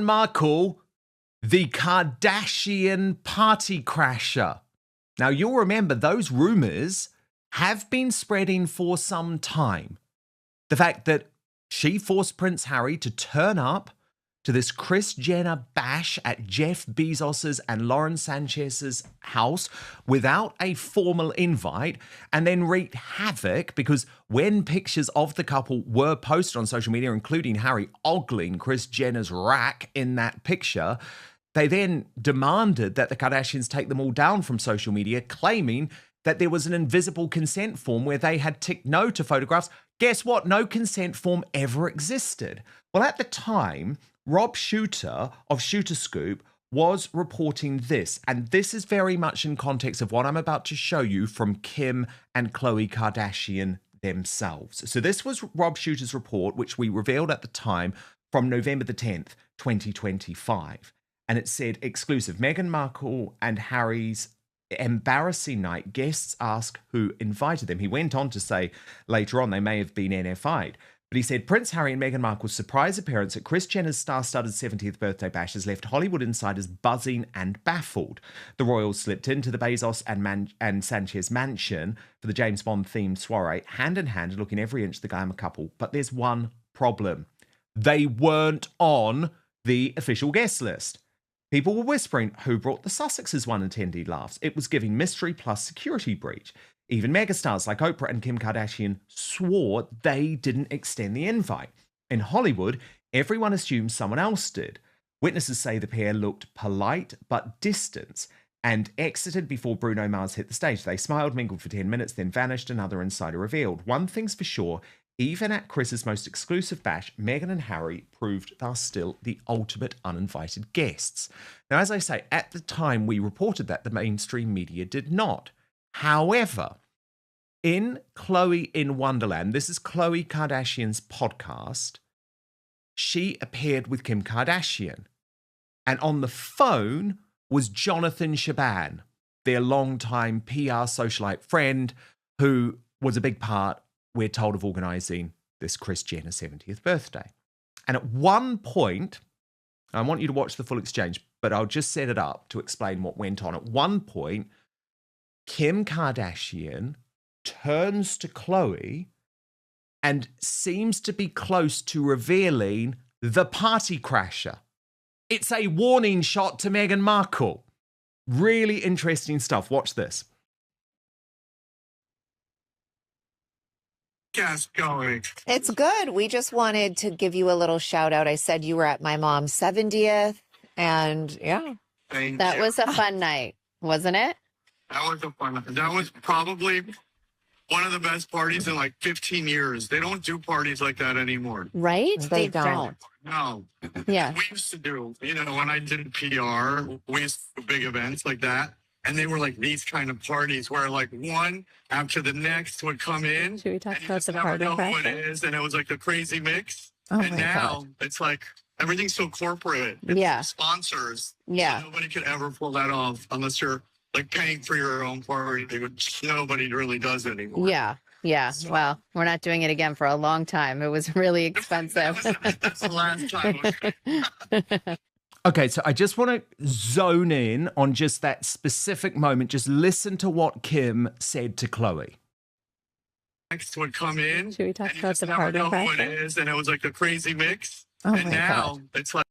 Markle, the Kardashian party crasher. Now, you'll remember those rumors have been spreading for some time. The fact that she forced Prince Harry to turn up to this Kris Jenner bash at Jeff Bezos's and Lauren Sanchez's house without a formal invite, and then wreaked havoc because when pictures of the couple were posted on social media, including Harry ogling Kris Jenner's rack in that picture, they then demanded that the Kardashians take them all down from social media, claiming that there was an invisible consent form where they had ticked no to photographs. Guess what? No consent form ever existed. Well, at the time, Rob Shooter of Shooter Scoop was reporting this, and this is very much in context of what I'm about to show you from Kim and Khloe Kardashian themselves. So this was Rob Shooter's report, which we revealed at the time, from November the 10th, 2025. And it said, exclusive, Meghan Markle and Harry's embarrassing night. Guests ask who invited them. He went on to say later on they may have been NFI'd. But he said, Prince Harry and Meghan Markle's surprise appearance at Kris Jenner's star-studded 70th birthday bash has left Hollywood insiders buzzing and baffled. The royals slipped into the Bezos and Sanchez mansion for the James Bond-themed soiree, hand in hand, looking every inch the glamour couple. But there's one problem. They weren't on the official guest list. People were whispering, who brought the Sussexes? One attendee laughs. It was giving mystery plus security breach. Even megastars like Oprah and Kim Kardashian swore they didn't extend the invite. In Hollywood, everyone assumes someone else did. Witnesses say the pair looked polite but distant and exited before Bruno Mars hit the stage. They smiled, mingled for 10 minutes, then vanished, another insider revealed. One thing's for sure, even at Chris's most exclusive bash, Meghan and Harry proved they're still the ultimate uninvited guests. Now, as I say, at the time we reported that, the mainstream media did not. However, in Khloe in Wonderland, this is Khloe Kardashian's podcast, she appeared with Kim Kardashian. And on the phone was Jonathan Shaban, their longtime PR socialite friend, who was a big part, we're told, of organising this Kris Jenner 70th birthday. And at one point, I want you to watch the full exchange, but I'll just set it up to explain what went on. At one point, Kim Kardashian turns to Khloe and seems to be close to revealing the party crasher. It's a warning shot to Meghan Markle. Really interesting stuff. Watch this. Going. It's good. We just wanted to give you a little shout out. I said you were at my mom's 70th, and yeah, that was a fun night, wasn't it? That was a fun night. That was probably one of the best parties in like 15 years. They don't do parties like that anymore. Right? They don't. No. Yeah. We used to do, when I did PR, we used to do big events like that. And they were like these kind of parties where like one after the next would come in. Should we talk and about the party? party Know who it is, and it was like a crazy mix. Oh and my now God. it's like everything's so corporate. It's Yeah. sponsors. Yeah. So nobody could ever pull that off unless you're like paying for your own party, which nobody really does anymore. Yeah. Yeah. Well, we're not doing it again for a long time. It was really expensive. That's the last time. Okay, so I just want to zone in on just that specific moment. Just listen to what Kim said to Khloe. Next would come in. Should we talk and about the never party know who it crasher? is, and it was like a crazy mix. Oh and my now God. it's like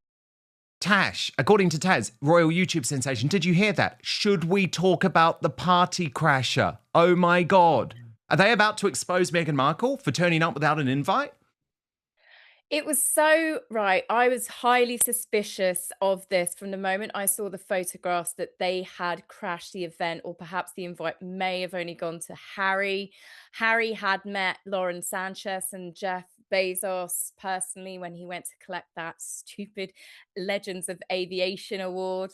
Tash, according to Taz, royal YouTube sensation, did you hear that? Should we talk about the party crasher? Oh my God. Are they about to expose Meghan Markle for turning up without an invite? It was so right. I was highly suspicious of this from the moment I saw the photographs that they had crashed the event, or perhaps the invite may have only gone to Harry. Harry had met Lauren Sanchez and Jeff Bezos personally when he went to collect that stupid Legends of Aviation award.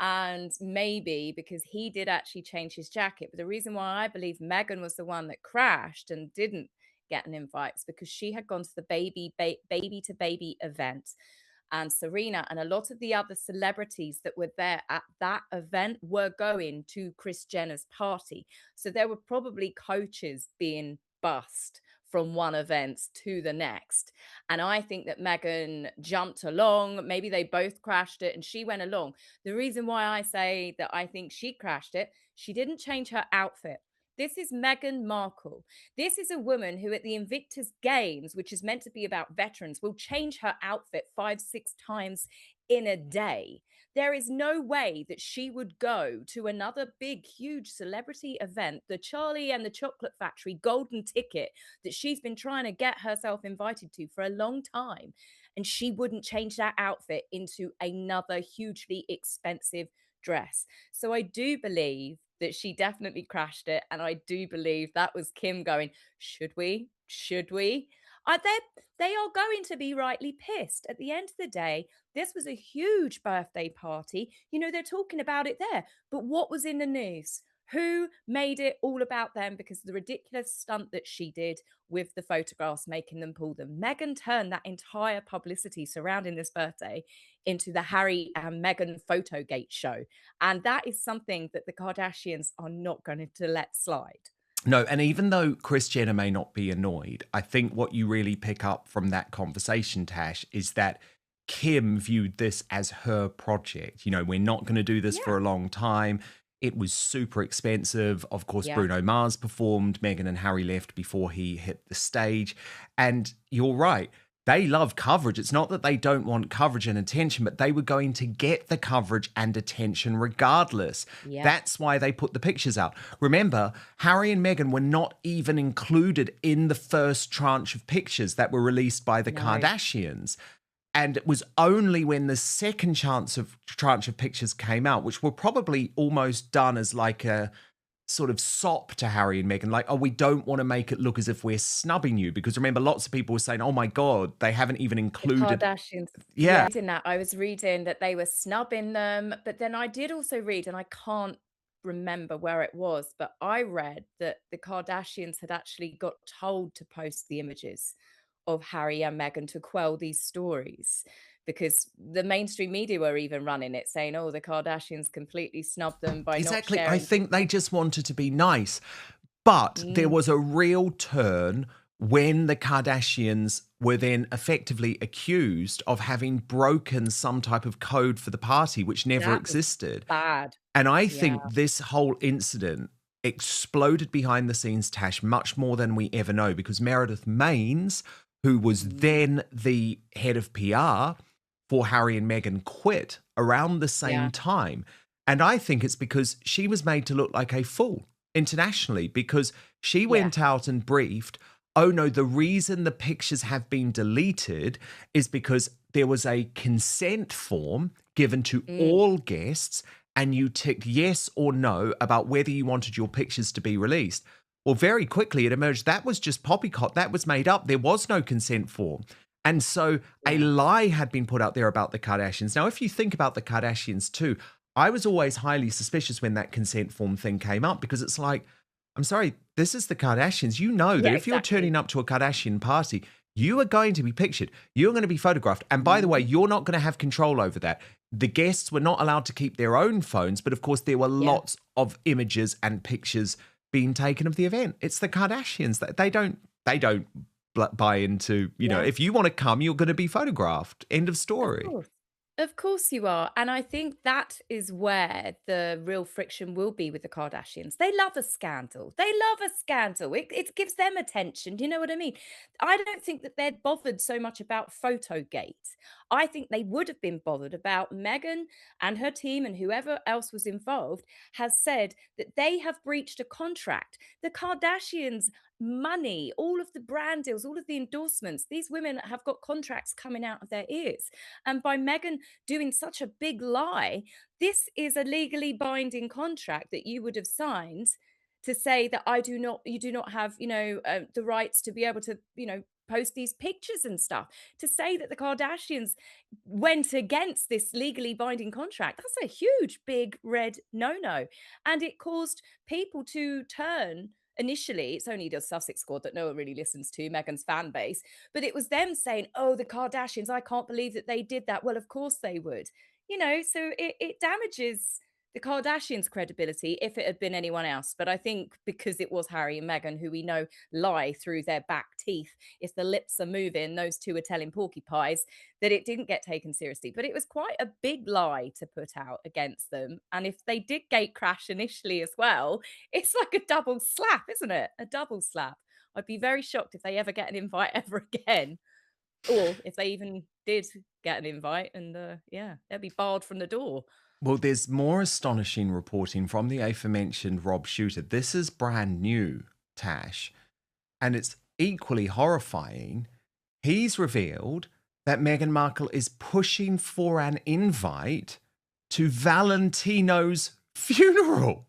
And maybe because he did actually change his jacket. But the reason why I believe Meghan was the one that crashed and didn't get an invite is because she had gone to the baby to baby event, and Serena and a lot of the other celebrities that were there at that event were going to Kris Jenner's party. So there were probably coaches being bussed from one event to the next. And I think that Meghan jumped along. Maybe they both crashed it and she went along. The reason why I say that I think she crashed it, she didn't change her outfit. This is Meghan Markle. This is a woman who, at the Invictus Games, which is meant to be about veterans, will change her outfit 5, 6 times in a day. There is no way that she would go to another big, huge celebrity event, the Charlie and the Chocolate Factory golden ticket that she's been trying to get herself invited to for a long time. And she wouldn't change that outfit into another hugely expensive dress. So I do believe that she definitely crashed it. And I do believe that was Kim going, should we? Should we? They are going to be rightly pissed. At the end of the day, this was a huge birthday party. You know, they're talking about it there. But what was in the news? Who made it all about them because of the ridiculous stunt that she did with the photographs, making them pull them? Meghan turned that entire publicity surrounding this birthday into the Harry and Meghan Photogate show. And that is something that the Kardashians are not going to let slide. No, and even though Kris Jenner may not be annoyed, I think what you really pick up from that conversation, Tash, is that Kim viewed this as her project. You know, we're not going to do this for a long time. It was super expensive. Of course, Bruno Mars performed. Meghan and Harry left before he hit the stage. And you're right. They love coverage. It's not that they don't want coverage and attention, but they were going to get the coverage and attention regardless. Yeah. That's why they put the pictures out. Remember, Harry and Meghan were not even included in the first tranche of pictures that were released by the Kardashians. And it was only when the second tranche of pictures came out, which were probably almost done as like a sort of sop to Harry and Meghan, like, oh, we don't want to make it look as if we're snubbing you. Because remember, lots of people were saying, oh my God, they haven't even included. The Kardashians. Yeah. In that, I was reading that they were snubbing them. But then I did also read, and I can't remember where it was, but I read that the Kardashians had actually got told to post the images of Harry and Meghan to quell these stories, because the mainstream media were even running it, saying, oh, the Kardashians completely snubbed them by not sharing. I think they just wanted to be nice. But there was a real turn when the Kardashians were then effectively accused of having broken some type of code for the party, which never existed. Bad. And I think this whole incident exploded behind the scenes, Tash, much more than we ever know, because Meredith Maines, who was then the head of PR for Harry and Meghan, quit around the same time. And I think it's because she was made to look like a fool internationally, because she went out and briefed, oh no, the reason the pictures have been deleted is because there was a consent form given to all guests and you ticked yes or no about whether you wanted your pictures to be released. Well, very quickly it emerged that was just poppycock. That was made up. There was no consent form. And so a lie had been put out there about the Kardashians. Now, if you think about the Kardashians too, I was always highly suspicious when that consent form thing came up, because it's like, I'm sorry, this is the Kardashians. You know that if you're turning up to a Kardashian party, you are going to be pictured. You're going to be photographed. And by the way, you're not going to have control over that. The guests were not allowed to keep their own phones, but of course there were lots of images and pictures being taken of the event. It's the Kardashians. They don't buy into, you know, if you want to come, you're going to be photographed. End of story. Of course you are. And I think that is where the real friction will be with the Kardashians. They love a scandal. They love a scandal. It gives them attention. Do you know what I mean? I don't think that they're bothered so much about Photogate. I think they would have been bothered about Meghan and her team, and whoever else was involved has said that they have breached a contract. The Kardashians' money, all of the brand deals, all of the endorsements, these women have got contracts coming out of their ears. And by Meghan doing such a big lie, this is a legally binding contract that you would have signed to say that you do not have, the rights to be able to, post these pictures and stuff. To say that the Kardashians went against this legally binding contract, that's a huge, big red no-no. And it caused people to turn. Initially, it's only the Sussex squad that no one really listens to, Meghan's fan base, but it was them saying, oh, the Kardashians, I can't believe that they did that. Well, of course they would. So it damages the Kardashians' credibility if it had been anyone else. But I think because it was Harry and Meghan, who we know lie through their back teeth, if the lips are moving, those two are telling porcupines, that it didn't get taken seriously. But it was quite a big lie to put out against them. And if they did gate crash initially as well, it's like a double slap, isn't it? A double slap. I'd be very shocked if they ever get an invite ever again. Or if they even did get an invite, and yeah, they'd be barred from the door. Well, there's more astonishing reporting from the aforementioned Rob Shooter. This is brand new, Tash, and it's equally horrifying. He's revealed that Meghan Markle is pushing for an invite to Valentino's funeral,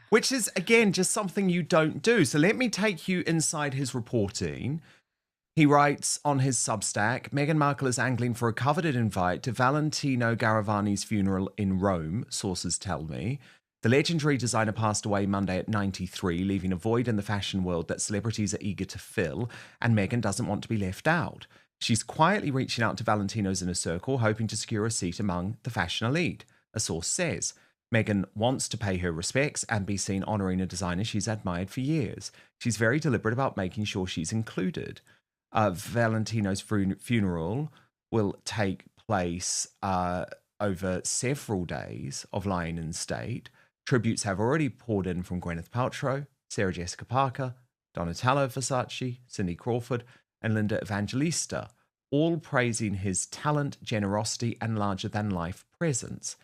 which is, again, just something you don't do. So let me take you inside his reporting. He writes on his Substack, Meghan Markle is angling for a coveted invite to Valentino Garavani's funeral in Rome, sources tell me. The legendary designer passed away Monday at 93, leaving a void in the fashion world that celebrities are eager to fill, and Meghan doesn't want to be left out. She's quietly reaching out to Valentino's inner circle, hoping to secure a seat among the fashion elite, a source says. Meghan wants to pay her respects and be seen honouring a designer she's admired for years. She's very deliberate about making sure she's included. Valentino's funeral will take place over several days of lying in state. Tributes have already poured in from Gwyneth Paltrow, Sarah Jessica Parker, Donatella Versace, Cindy Crawford, and Linda Evangelista, all praising his talent, generosity, and larger-than-life presence.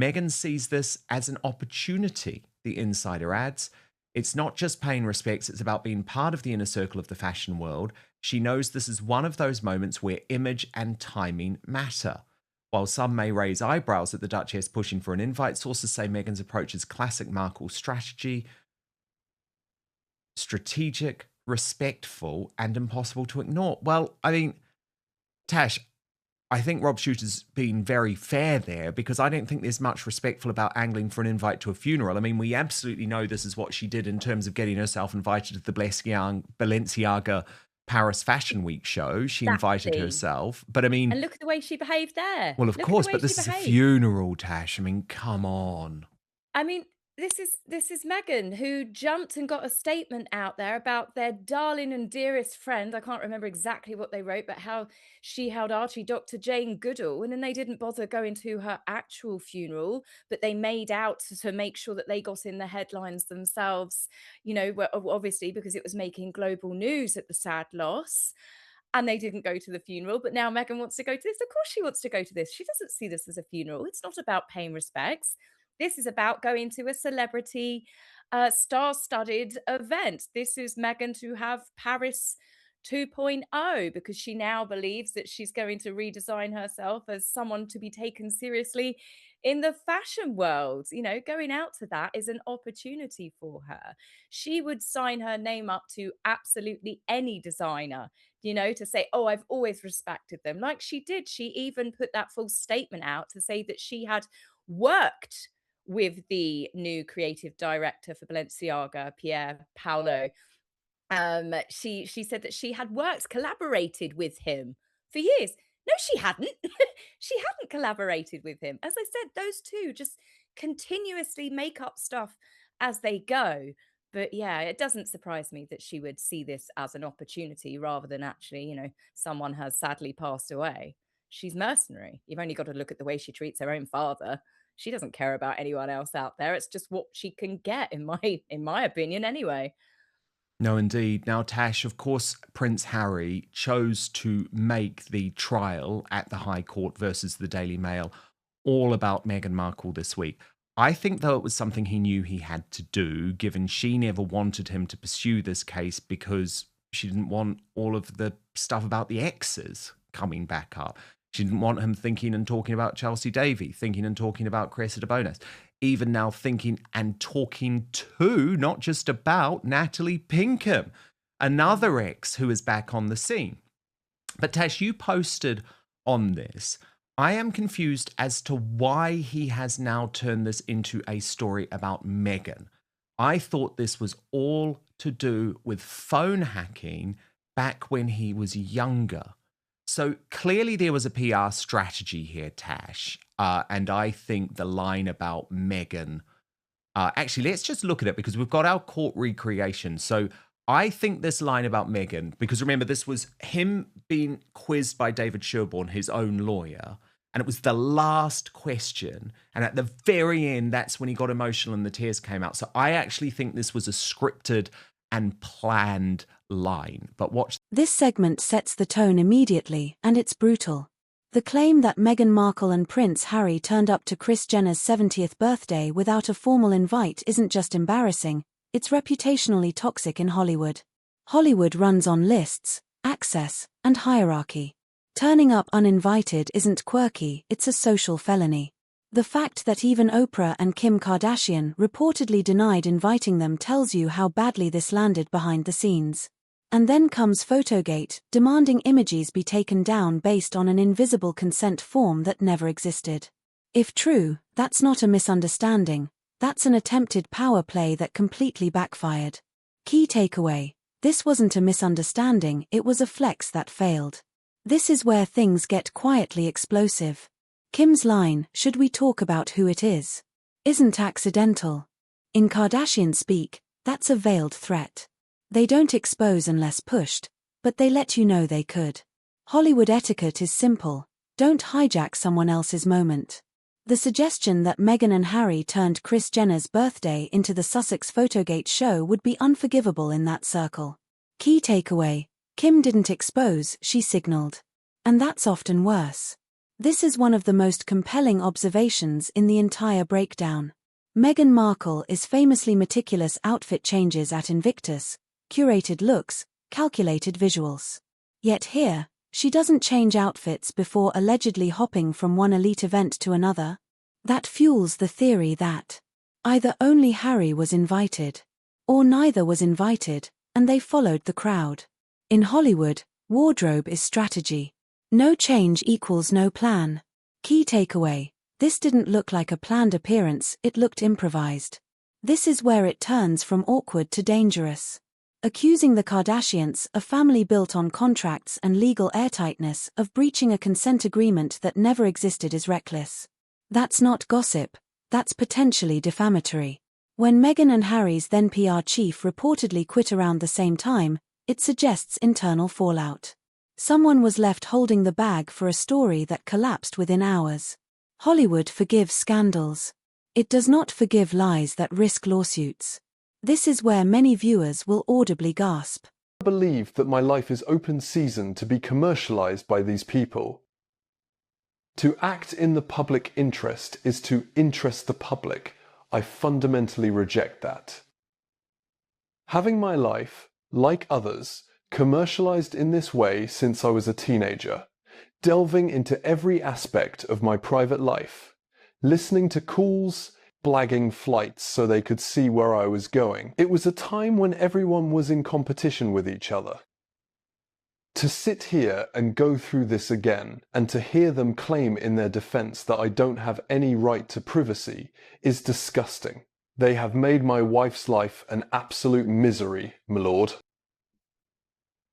Meghan sees this as an opportunity, the insider adds. It's not just paying respects, it's about being part of the inner circle of the fashion world. She knows this is one of those moments where image and timing matter. While some may raise eyebrows at the Duchess pushing for an invite, sources say Meghan's approach is classic Markle strategy, strategic, respectful, and impossible to ignore. Well, I mean, Tash, I think Rob Shooter's been very fair there, because I don't think there's much respectful about angling for an invite to a funeral. I mean, we absolutely know this is what she did in terms of getting herself invited to the Balenciaga Paris Fashion Week show. She invited herself. But I mean... And look at the way she behaved there. Well, of course, but this is a funeral, Tash. I mean, come on. I mean, this is Meghan, who jumped and got a statement out there about their darling and dearest friend. I can't remember exactly what they wrote, but how she held Archie, Dr. Jane Goodall, and then they didn't bother going to her actual funeral, but they made out to make sure that they got in the headlines themselves, you know, obviously because it was making global news at the sad loss. And they didn't go to the funeral, but now Meghan wants to go to this. Of course she wants to go to this. She doesn't see this as a funeral. It's not about paying respects. This is about going to a celebrity, star-studded event. This is Meghan to have Paris 2.0, because she now believes that she's going to redesign herself as someone to be taken seriously in the fashion world. You know, going out to that is an opportunity for her. She would sign her name up to absolutely any designer, you know, to say, oh, I've always respected them. Like she did. She even put that full statement out to say that she had worked with the new creative director for Balenciaga, Pier Paolo. She said that she had collaborated with him for years. No, she hadn't. She hadn't collaborated with him. As I said, those two just continuously make up stuff as they go. But yeah, it doesn't surprise me that she would see this as an opportunity rather than actually, you know, someone has sadly passed away. She's mercenary. You've only got to look at the way she treats her own father. She doesn't care about anyone else out there. It's just what she can get, in my opinion, anyway. No, indeed. Now, Tash, of course, Prince Harry chose to make the trial at the High Court versus the Daily Mail all about Meghan Markle this week. I think, though, it was something he knew he had to do, given she never wanted him to pursue this case because she didn't want all of the stuff about the exes coming back up. She didn't want him thinking and talking about Chelsea Davy, thinking and talking about Cressida Bonas, even now thinking and talking to, not just about, Natalie Pinkham, another ex who is back on the scene. But Tash, you posted on this. I am confused as to why he has now turned this into a story about Meghan. I thought this was all to do with phone hacking back when he was younger. So clearly there was a PR strategy here, Tash. And I think the line about Meghan, actually, let's just look at it because we've got our court recreation. So I think this line about Meghan, because remember, this was him being quizzed by David Sherborne, his own lawyer, and it was the last question. And at the very end, that's when he got emotional and the tears came out. So I actually think this was a scripted and planned line. But watch. This segment sets the tone immediately, and it's brutal. The claim that Meghan Markle and Prince Harry turned up to Kris Jenner's 70th birthday without a formal invite isn't just embarrassing, it's reputationally toxic in Hollywood. Hollywood runs on lists, access, and hierarchy. Turning up uninvited isn't quirky, it's a social felony. The fact that even Oprah and Kim Kardashian reportedly denied inviting them tells you how badly this landed behind the scenes. And then comes Photogate, demanding images be taken down based on an invisible consent form that never existed. If true, that's not a misunderstanding, that's an attempted power play that completely backfired. Key takeaway: this wasn't a misunderstanding, it was a flex that failed. This is where things get quietly explosive. Kim's line, "Should we talk about who it is?" isn't accidental. In Kardashian speak, that's a veiled threat. They don't expose unless pushed, but they let you know they could. Hollywood etiquette is simple: don't hijack someone else's moment. The suggestion that Meghan and Harry turned Kris Jenner's birthday into the Sussex Photogate show would be unforgivable in that circle. Key takeaway: Kim didn't expose, she signaled. And that's often worse. This is one of the most compelling observations in the entire breakdown. Meghan Markle is famously meticulous outfit changes at Invictus, curated looks, calculated visuals. Yet here, she doesn't change outfits before allegedly hopping from one elite event to another. That fuels the theory that either only Harry was invited, or neither was invited, and they followed the crowd. In Hollywood, wardrobe is strategy. No change equals no plan. Key takeaway: this didn't look like a planned appearance, it looked improvised. This is where it turns from awkward to dangerous. Accusing the Kardashians, a family built on contracts and legal airtightness, of breaching a consent agreement that never existed is reckless. That's not gossip, that's potentially defamatory. When Meghan and Harry's then PR chief reportedly quit around the same time, it suggests internal fallout. Someone was left holding the bag for a story that collapsed within hours. Hollywood forgives scandals. It does not forgive lies that risk lawsuits. This is where many viewers will audibly gasp. I believe that my life is open season to be commercialized by these people. To act in the public interest is to interest the public. I fundamentally reject that. Having my life, like others, commercialized in this way since I was a teenager, delving into every aspect of my private life, listening to calls, blagging flights so they could see where I was going. It was a time when everyone was in competition with each other. To sit here and go through this again, and to hear them claim in their defense that I don't have any right to privacy, is disgusting. They have made my wife's life an absolute misery, my lord.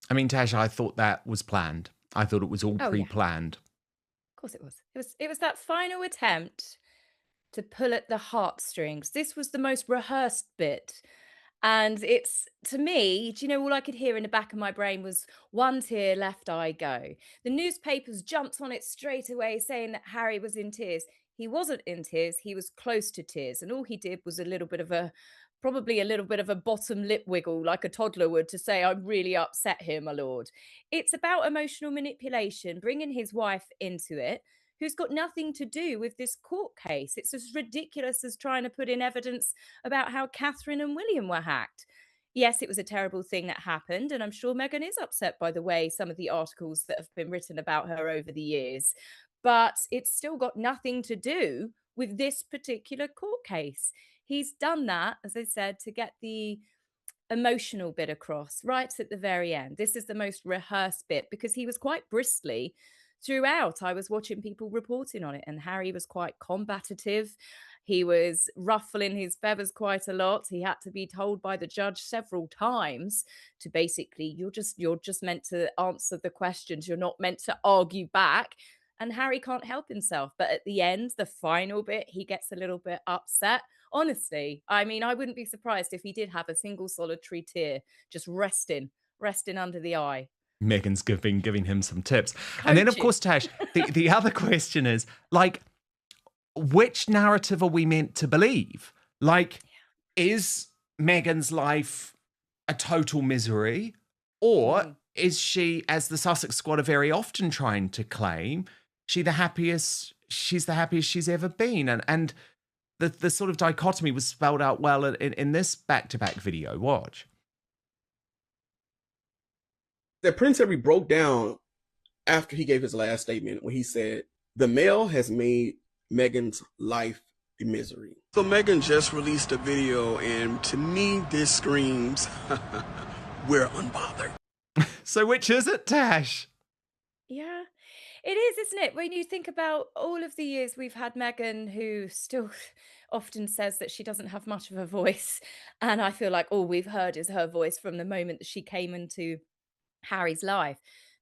I mean, Tash, I thought that was planned. I thought it was all pre-planned. Of course it was. It was that final attempt to pull at the heartstrings. This was the most rehearsed bit. And it's, to me, do you know, all I could hear in the back of my brain was one tear, left eye go. The newspapers jumped on it straight away, saying that Harry was in tears. He wasn't in tears, he was close to tears. And all he did was probably a little bit of a bottom lip wiggle like a toddler would, to say, "I'm really upset here, my lord." It's about emotional manipulation, bringing his wife into it, who's got nothing to do with this court case. It's as ridiculous as trying to put in evidence about how Catherine and William were hacked. Yes, it was a terrible thing that happened, and I'm sure Meghan is upset by the way some of the articles that have been written about her over the years. But it's still got nothing to do with this particular court case. He's done that, as I said, to get the emotional bit across right at the very end. This is the most rehearsed bit because he was quite bristly throughout, I was watching people reporting on it, and Harry was quite combative. He was ruffling his feathers quite a lot. He had to be told by the judge several times to basically, you're just meant to answer the questions. You're not meant to argue back. And Harry can't help himself. But at the end, the final bit, he gets a little bit upset. Honestly, I mean, I wouldn't be surprised if he did have a single solitary tear just resting under the eye. Meghan's giving him some tips. And then, of Coaching. course, Tash, the other question is, like, which narrative are we meant to believe? Like, is Meghan's life a total misery? Or is she, as the Sussex squad are very often trying to claim, she's the happiest she's ever been? And the sort of dichotomy was spelled out well in this back-to-back video. Watch. That Prince Harry broke down after he gave his last statement when he said, the Mail has made Meghan's life a misery. So Meghan just released a video, and to me, this screams, we're unbothered. So which is it, Tash? Yeah, it is, isn't it? When you think about all of the years we've had Meghan, who still often says that she doesn't have much of a voice. And I feel like all we've heard is her voice from the moment that she came into Harry's life.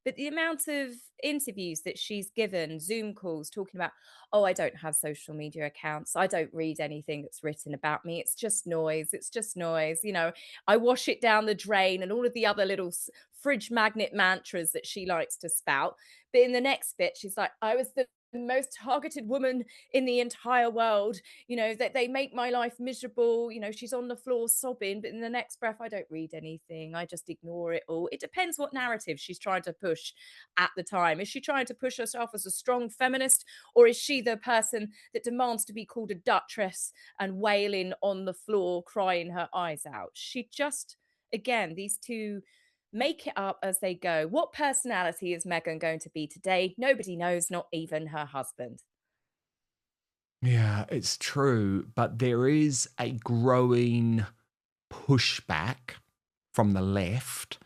But the amount of interviews that she's given, Zoom calls, talking about, oh, I don't have social media accounts. I don't read anything that's written about me. It's just noise. It's just noise. You know, I wash it down the drain, and all of the other little fridge magnet mantras that she likes to spout. But in the next bit, she's like, I was the most targeted woman in the entire world. You know, that they make my life miserable. You know, she's on the floor sobbing, but in the next breath, I don't read anything. I just ignore it all. It depends what narrative she's trying to push at the time. Is she trying to push herself as a strong feminist, or is she the person that demands to be called a duchess and wailing on the floor, crying her eyes out? She just, again, these two make it up as they go. What personality is Meghan going to be today? Nobody knows, not even her husband. Yeah, it's true. But there is a growing pushback from the left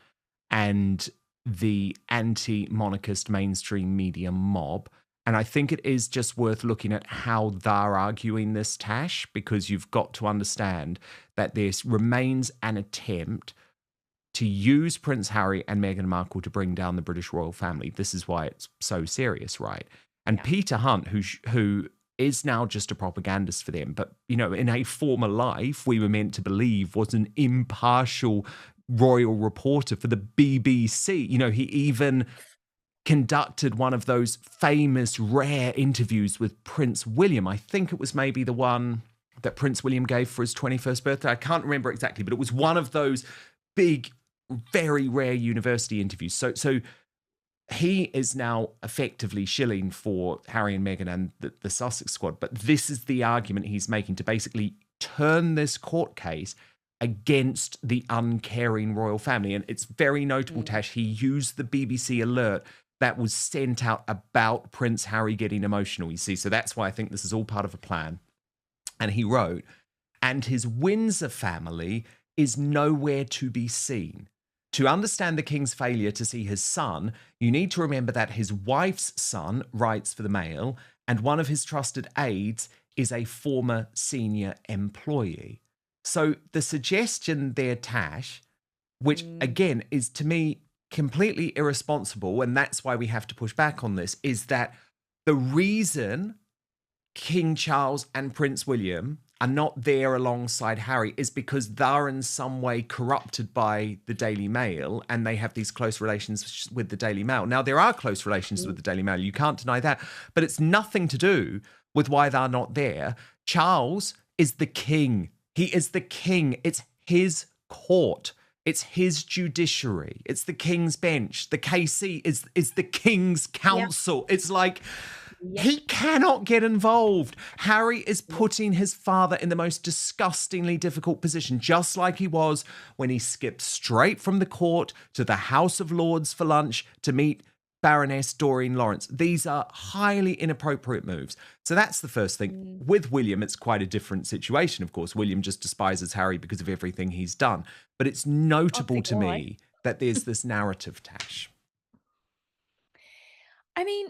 and the anti-monarchist mainstream media mob. And I think it is just worth looking at how they're arguing this, Tash, because you've got to understand that there remains an attempt to use Prince Harry and Meghan Markle to bring down the British royal family. This is why it's so serious, right? And Peter Hunt, who is now just a propagandist for them, but, you know, in a former life, we were meant to believe was an impartial royal reporter for the BBC. You know, he even conducted one of those famous rare interviews with Prince William. I think it was maybe the one that Prince William gave for his 21st birthday. I can't remember exactly, but it was one of those big, very rare university interviews. So he is now effectively shilling for Harry and Meghan and the Sussex squad. But this is the argument he's making to basically turn this court case against the uncaring royal family. And it's very notable, Tash, he used the BBC alert that was sent out about Prince Harry getting emotional, you see. So that's why I think this is all part of a plan. And he wrote, and his Windsor family is nowhere to be seen. To understand the king's failure to see his son, you need to remember that his wife's son writes for the Mail, and one of his trusted aides is a former senior employee. So the suggestion there, Tash, which again is to me completely irresponsible, and that's why we have to push back on this, is that the reason King Charles and Prince William are not there alongside Harry is because they're in some way corrupted by the Daily Mail, and they have these close relations with the Daily Mail. Now, there are close relations with the Daily Mail. You can't deny that. But it's nothing to do with why they're not there. Charles is the king. He is the king. It's his court. It's his judiciary. It's the king's bench. The KC is the king's council. Yeah. It's like... he cannot get involved. Harry is putting his father in the most disgustingly difficult position, just like he was when he skipped straight from the court to the House of Lords for lunch to meet Baroness Doreen Lawrence. These are highly inappropriate moves. So that's the first thing. With William, it's quite a different situation, of course. William just despises Harry because of everything he's done. But it's notable to me that there's this narrative, Tash. I mean,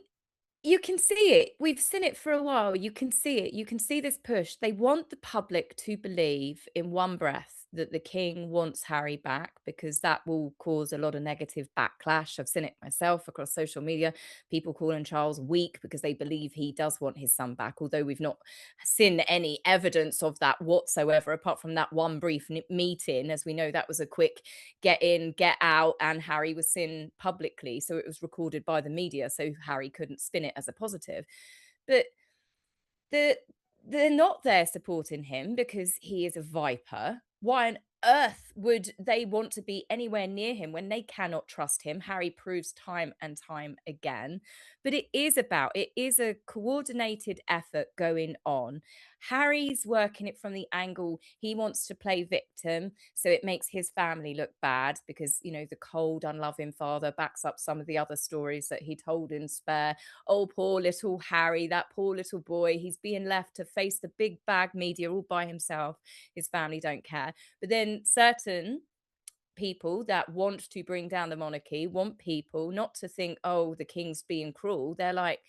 You can see it. We've seen it for a while. You can see it. You can see this push. They want the public to believe in one breath that the king wants Harry back because that will cause a lot of negative backlash. I've seen it myself across social media. People calling Charles weak because they believe he does want his son back, although we've not seen any evidence of that whatsoever, apart from that one brief meeting. As we know, that was a quick get in, get out, and Harry was seen publicly. So it was recorded by the media, so Harry couldn't spin it as a positive. But the they're not there supporting him because he is a viper. Why on earth would they want to be anywhere near him when they cannot trust him? Harry proves time and time again. But it is a coordinated effort going on. Harry's working it from the angle he wants to play victim, so it makes his family look bad because, the cold, unloving father backs up some of the other stories that he told in Spare. Oh, poor little Harry, that poor little boy, he's being left to face the big bag media all by himself. His family don't care. But then certain people that want to bring down the monarchy want people not to think, oh, the king's being cruel. They're like,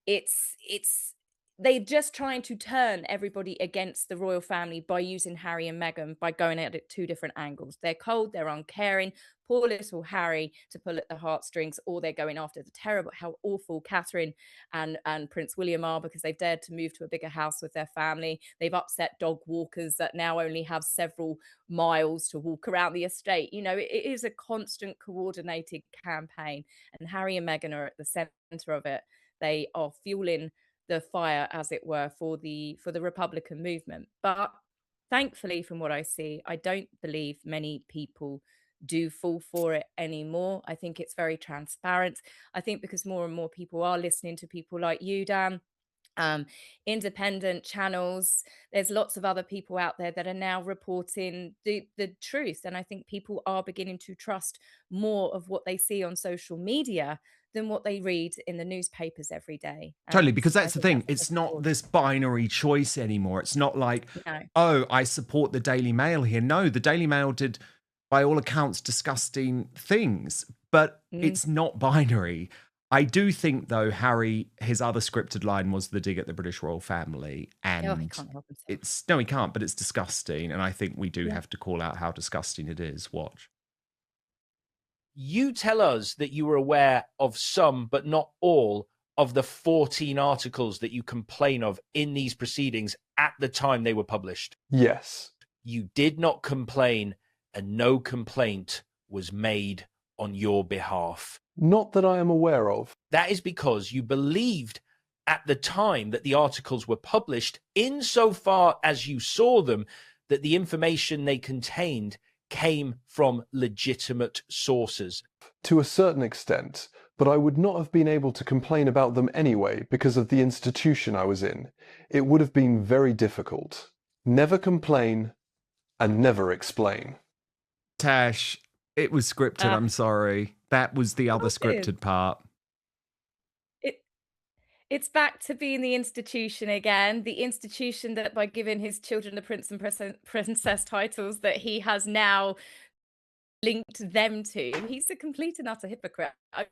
it's they're just trying to turn everybody against the royal family by using Harry and Meghan, by going at it two different angles. They're cold, they're uncaring, poor little Harry to pull at the heartstrings, or they're going after the terrible, how awful Catherine and Prince William are because they've dared to move to a bigger house with their family. They've upset dog walkers that now only have several miles to walk around the estate. It is a constant coordinated campaign, and Harry and Meghan are at the center of it. They are fueling the fire, as it were, for the Republican movement. But thankfully, from what I see, I don't believe many people do fall for it anymore. I think it's very transparent. I think because more and more people are listening to people like you, Dan, independent channels. There's lots of other people out there that are now reporting the truth. And I think people are beginning to trust more of what they see on social media than what they read in the newspapers every day. Totally, And because I that's the think thing. that's It's not this binary choice anymore. It's not like, no. oh, I support the Daily Mail here. No, the Daily Mail did, by all accounts, disgusting things, but it's not binary. I do think, though, Harry, his other scripted line was the dig at the British royal family. And Oh, he can't help himself. no, he can't, but it's disgusting. And I think we do have to call out how disgusting it is. Watch. You tell us that you were aware of some, but not all, of the 14 articles that you complain of in these proceedings at the time they were published. Yes. You did not complain, and no complaint was made on your behalf. Not that I am aware of. That is because you believed at the time that the articles were published, insofar as you saw them, that the information they contained came from legitimate sources. To a certain extent, but I would not have been able to complain about them anyway because of the institution I was in. It would have been very difficult. Never complain and never explain. Tash, it was scripted. I'm sorry. That was the other scripted part. It's back to being the institution again. The institution that by giving his children the prince and princess titles that he has now linked them to. He's a complete and utter hypocrite. I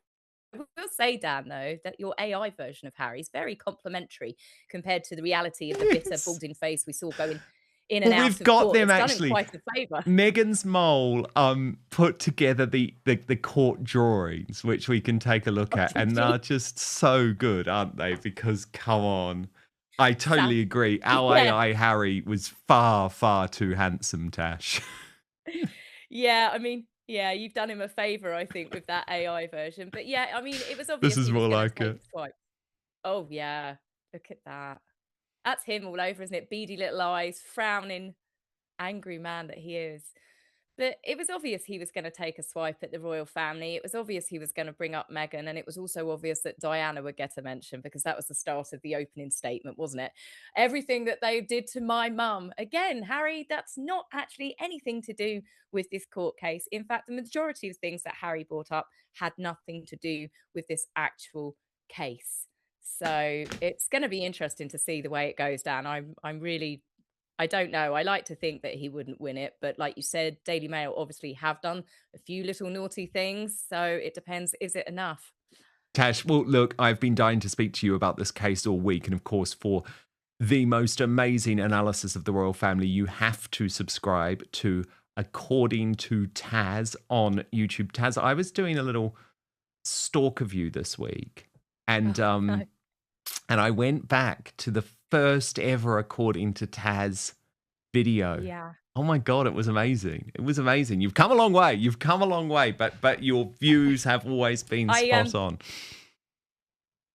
will say, Dan, though, that your AI version of Harry is very complimentary compared to the reality of the bitter, balding face we saw going in and out we've of got court. them It's actually. done him quite a favour. Meghan's mole put together the court drawings, which we can take a look at, and they're just so good, aren't they? Because come on, I totally agree. Our AI Harry was far, far too handsome, Tash. Yeah, I mean, yeah, you've done him a favour, I think, with that AI version. But yeah, I mean, it was obvious. This is more like it. Oh yeah, look at that. That's him all over, isn't it? Beady little eyes, frowning, angry man that he is. But it was obvious he was going to take a swipe at the royal family. It was obvious he was going to bring up Meghan. And it was also obvious that Diana would get a mention because that was the start of the opening statement, wasn't it? Everything that they did to my mum. Again, Harry, that's not actually anything to do with this court case. In fact, the majority of things that Harry brought up had nothing to do with this actual case. So it's going to be interesting to see the way it goes down. I don't know. I like to think that he wouldn't win it. But like you said, Daily Mail obviously have done a few little naughty things. So it depends. Is it enough? Tash, well, look, I've been dying to speak to you about this case all week. And of course, for the most amazing analysis of the royal family, you have to subscribe to According to Taz on YouTube. Taz, I was doing a little stalk of you this week. And No. and I went back to the first ever According to Taz video. Yeah. Oh my God, it was amazing. It was amazing. You've come a long way. You've come a long way, but your views have always been spot on.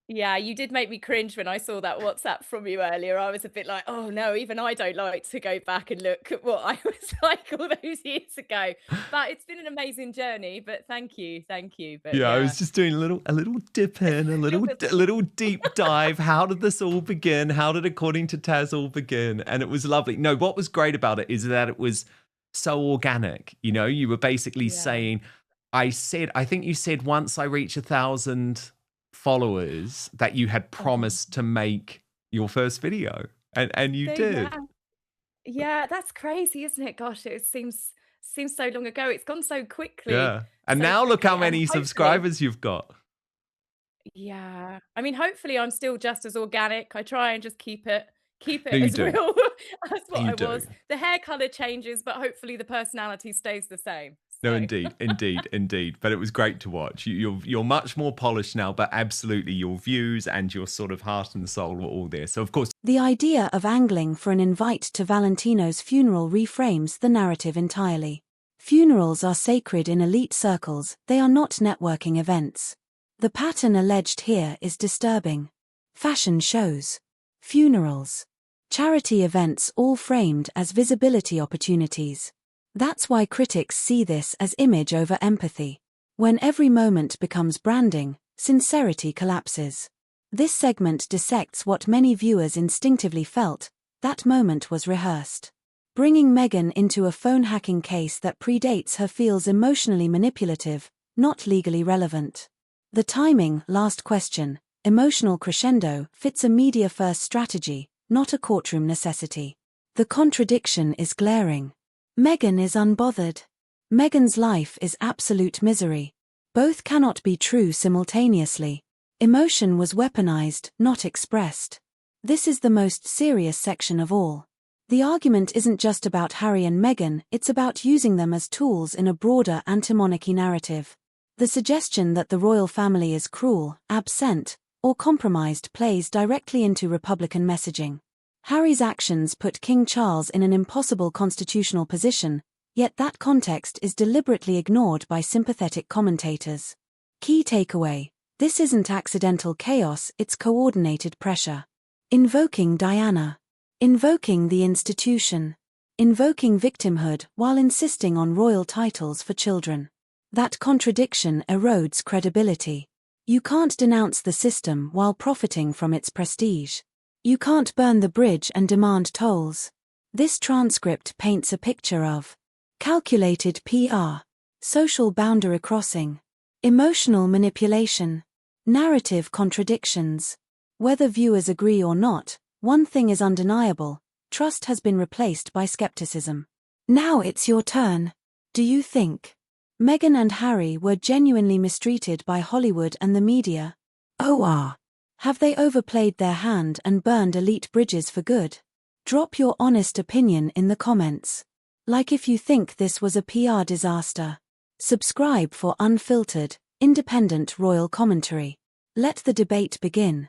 Yeah, you did make me cringe when I saw that WhatsApp from you earlier. I was a bit like, oh no, even I don't like to go back and look at what I was like all those years ago. But it's been an amazing journey. But thank you. But Yeah, I was just doing a little dip in, a little deep dive. How did this all begin? How did According to Taz all begin? And it was lovely. No, what was great about it is that it was so organic. You know, you were basically saying, I think you said once I reach 1,000 followers that you had promised to make your first video, and you did. Yeah, that's crazy, isn't it? Gosh, it seems so long ago. It's gone so quickly. Yeah, and so now look how quickly, and many subscribers you've got. Yeah, I mean, hopefully I'm still just as organic. I try and just keep it No, you as do. real as what You I do. was. The hair color changes, but hopefully the personality stays the same. No, So. indeed. But it was great to watch. You're much more polished now, but absolutely your views and your sort of heart and soul were all there. So, of course, The idea of angling for an invite to Valentino's funeral reframes the narrative entirely. Funerals are sacred in elite circles, they are not networking events. The pattern alleged here is disturbing. Fashion shows, funerals, charity events all framed as visibility opportunities. That's why critics see this as image over empathy. When every moment becomes branding, sincerity collapses. This segment dissects what many viewers instinctively felt: that moment was rehearsed. Bringing Meghan into a phone hacking case that predates her feels emotionally manipulative, not legally relevant. The timing, last question, emotional crescendo, fits a media-first strategy, not a courtroom necessity. The contradiction is glaring. Meghan is unbothered. Meghan's life is absolute misery. Both cannot be true simultaneously. Emotion was weaponized, not expressed. This is the most serious section of all. The argument isn't just about Harry and Meghan, it's about using them as tools in a broader anti-monarchy narrative. The suggestion that the royal family is cruel, absent, or compromised plays directly into Republican messaging. Harry's actions put King Charles in an impossible constitutional position, yet that context is deliberately ignored by sympathetic commentators. Key takeaway: this isn't accidental chaos, it's coordinated pressure. Invoking Diana. Invoking the institution. Invoking victimhood while insisting on royal titles for children. That contradiction erodes credibility. You can't denounce the system while profiting from its prestige. You can't burn the bridge and demand tolls. This transcript paints a picture of calculated PR, social boundary crossing, emotional manipulation, narrative contradictions. Whether viewers agree or not, one thing is undeniable: trust has been replaced by skepticism. Now it's your turn. Do you think Meghan and Harry were genuinely mistreated by Hollywood and the media? Or have they overplayed their hand and burned elite bridges for good? Drop your honest opinion in the comments. Like if you think this was a PR disaster. Subscribe for unfiltered, independent royal commentary. Let the debate begin.